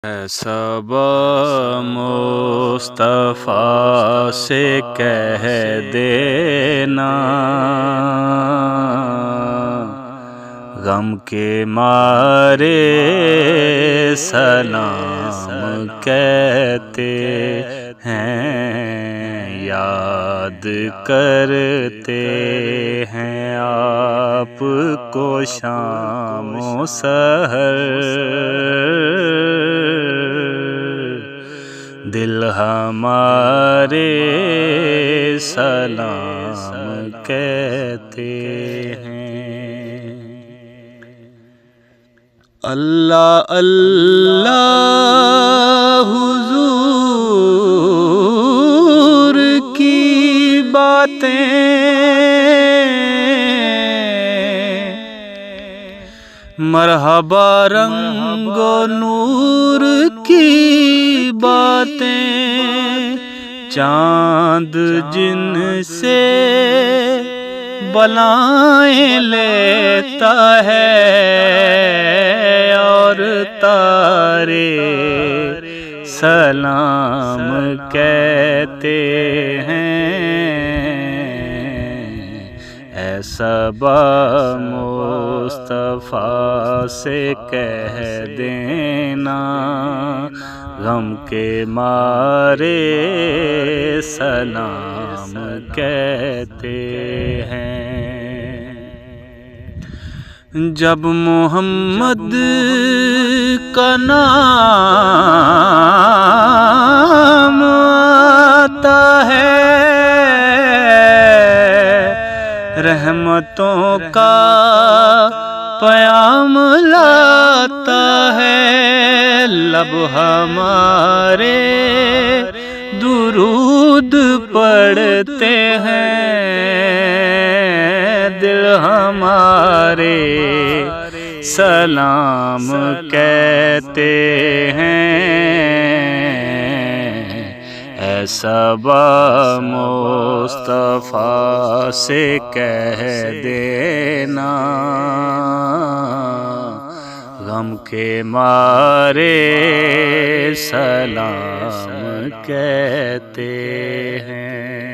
سب مصطفیٰ سے کہہ دینا، غم کے مارے سلام کہتے ہیں، یاد کرتے ہیں آپ کو شام و سحر، دل ہمارے سلام کہتے ہیں۔ اللہ اللہ حضور کی باتیں مرحبا رنگ و نور کی باتیں، چاند جن سے بلائیں لیتا ہے اور تارے سلام کہتے ہیں، اے صبا مصطفیٰ سے کہہ دینا، غم کے مارے سلام کہتے ہیں۔ جب محمد کا نام آتا ہے، رحمتوں کا پیام لاتا ہے، لب ہمارے درود پڑھتے ہیں، دل ہمارے سلام کہتے ہیں، اے صبا مصطفیٰ سے کہہ دینا، غم کے مارے سلام کہتے ہیں۔